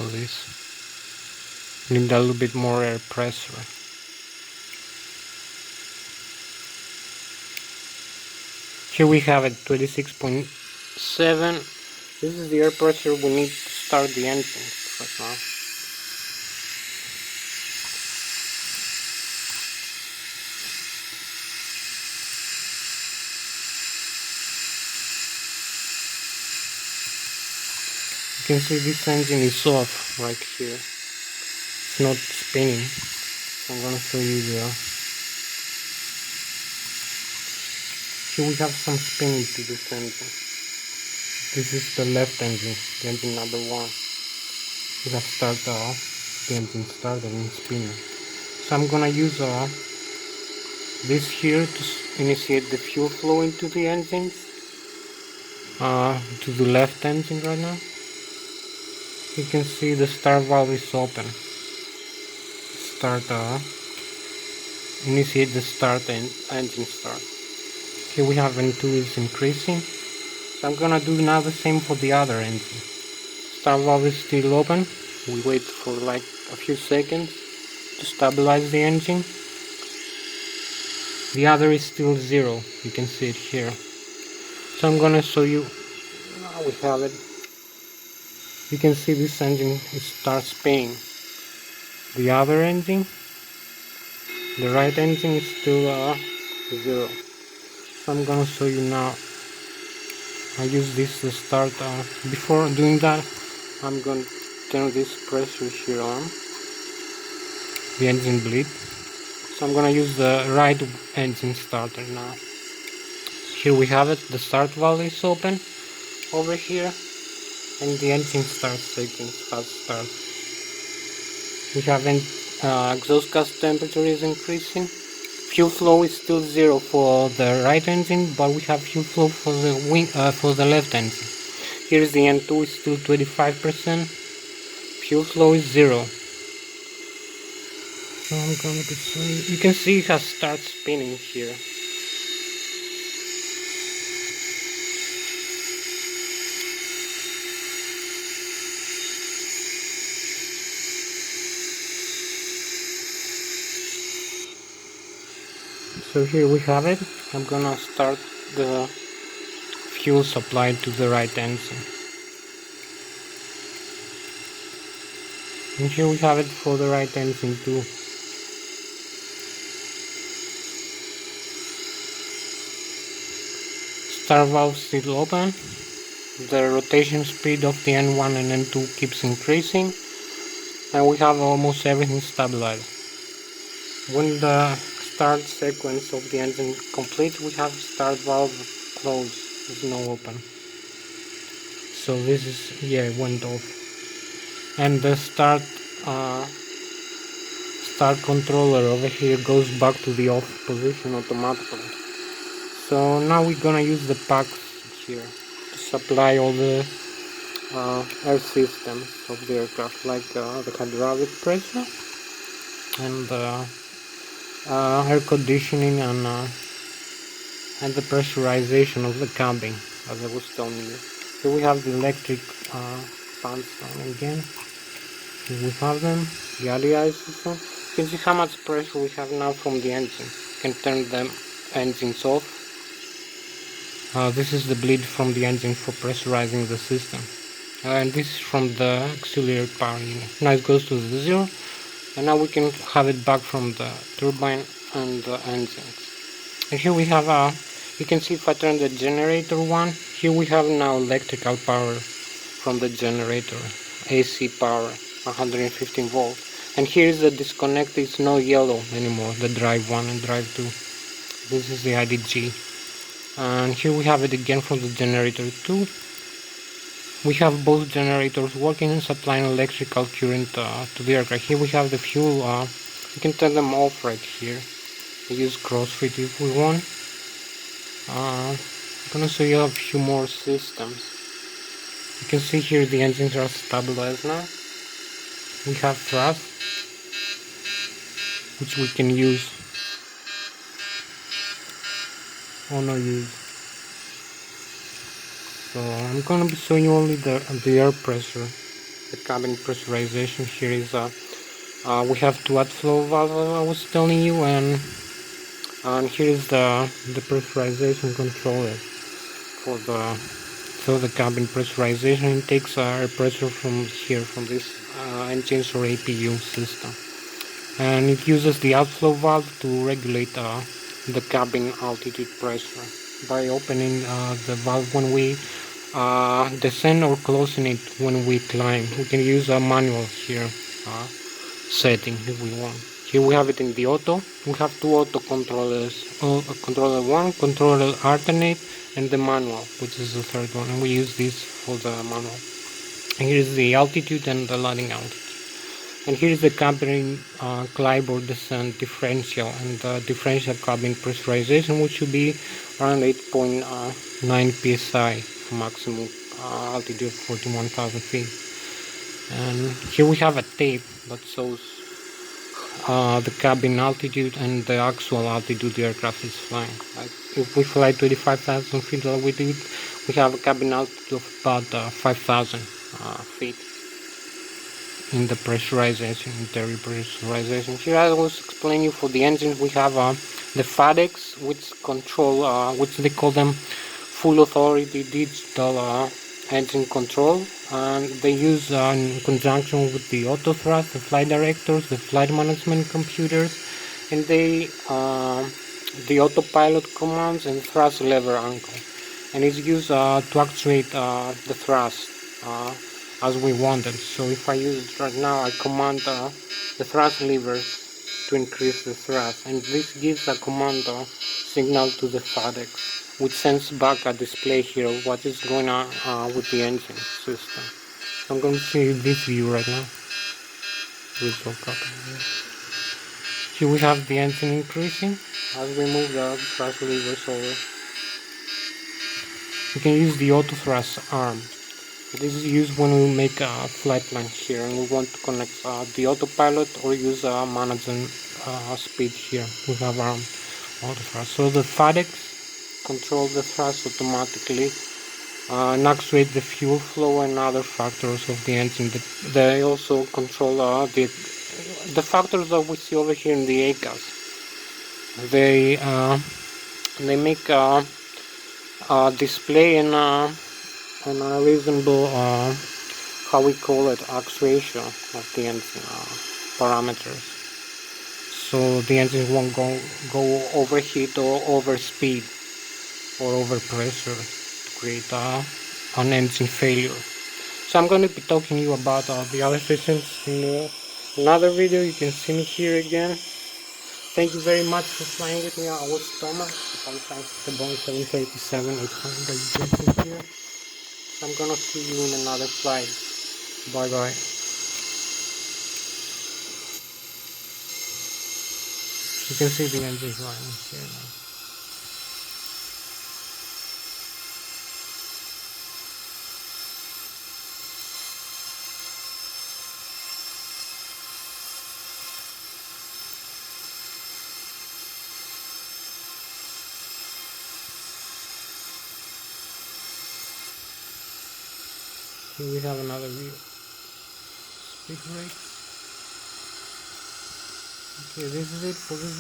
for this. Need a little bit more air pressure. Here we have it 26.7. This is the air pressure we need to start the engine right now. You can see this engine is off right here. It's not spinning. So I'm gonna show you the. Here we have some spinning to this engine. This is the left engine, the engine number 1. We have started the engine started and spinning. So I'm gonna use this here to initiate the fuel flow into the engines, to the left engine right now. You can see the start valve is open. Initiate the start and engine start. Here we have N2 is increasing. So I'm gonna do now the same for the other engine. Start valve is still open. We wait for like a few seconds to stabilize the engine. The other is still 0. You can see it here. So I'm gonna show you. Now we have it. You can see this engine starts spinning. The other engine, the right engine, is still 0. So I'm gonna show you now. I use this to start. Before doing that, I'm gonna turn this pressure here on, the engine bleed. So I'm gonna use the right engine starter now. Here we have it. The start valve is open over here, and the engine starts taking fast start. We have exhaust gas temperature is increasing. Fuel flow is still 0 for the right engine, but we have fuel flow for the left engine. Here is the N2 is still 25%. Fuel flow is 0. So I'm gonna be showing. You can see it has started spinning here. So here we have it. I'm gonna start the fuel supply to the right engine. And here we have it for the right engine too. Start valve still open. The rotation speed of the N1 and N2 keeps increasing. And we have almost everything stabilized. When the start sequence of the engine complete, we have start valve closed. There's no open. So this is, it went off. And the start controller over here goes back to the off position automatically. So now we're gonna use the packs here to supply all the air systems of the aircraft, like the hydraulic pressure and the air conditioning and the pressurization of the cabin, as I was telling you. Here we have the electric fans on again. Here we have them, the RDI system. You can see how much pressure we have now from the engine. You can turn the engines off. This is the bleed from the engine for pressurizing the system. And this is from the auxiliary power unit. Now it goes to the 0. And now we can have it back from the turbine and the engines. And here we have you can see if I turn the generator 1, here we have now electrical power from the generator, AC power, 115 volts. And here is the disconnect, it's no yellow anymore, the drive 1 and drive 2. This is the IDG. And here we have it again from the generator 2. We have both generators working and supplying electrical current to the aircraft. Here we have the fuel, we can turn them off right here. We use crossfit if we want. I'm gonna show you a few more systems. You can see here the engines are stabilized now. We have thrust, which we can use or not use. So I'm gonna be showing you only the air pressure. the cabin pressurization. Here is we have two outflow valve I was telling you, and here is the pressurization controller for the cabin pressurization. It takes air pressure from here, from this engines or APU system, and it uses the outflow valve to regulate the cabin altitude pressure by opening the valve when we descend or closing it when we climb. We can use a manual here setting if we want. Here we have it in the auto. We have two auto controllers, controller 1, controller alternate, and the manual, which is the third one, and we use this for the manual. And here is the altitude and the landing altitude. And here is the cabin climb or descent differential, and the differential cabin pressurization, which should be around 8.9 psi maximum altitude of 41,000 feet. And here we have a tape that shows the cabin altitude and the actual altitude the aircraft is flying. Like if we fly 25,000 feet altitude, we have a cabin altitude of about 5,000 feet in the pressurization, interior pressurization. Here I will explain you for the engines. We have the FADEX, which control, which they call them full authority digital engine control, and they use in conjunction with the auto thrust, the flight directors, the flight management computers, and they the autopilot commands and thrust lever angle, and it's used to actuate the thrust as we wanted. So if I use it right now, I command the thrust levers to increase the thrust, and this gives a command signal to the FADEX, which sends back a display here of what is going on with the engine system. So I'm going to show you this view right now. Visual copy. Here we have the engine increasing as we move the thrust levers over. We can use the auto thrust arm. This is used when we make a flight plan here and we want to connect the autopilot or use management speed here. We have our auto thrust. So the FADEX controls the thrust automatically and actuate the fuel flow and other factors of the engine. They also control the factors that we see over here in the ACAS. They make display and a reasonable, how we call it, actuation of the engine parameters. So the engine won't go overheat or overspeed or overpressure to create an engine failure. So I'm going to be talking to you about the other systems in another video. You can see me here again. Thank you very much for flying with me. I was Thomas. I'm flying the Boeing 737-800 that you can see here. I'm gonna see you in another flight. Bye bye. You can see the engine flying here now. Here we have another view. Speed brake. Okay, this is it for this video.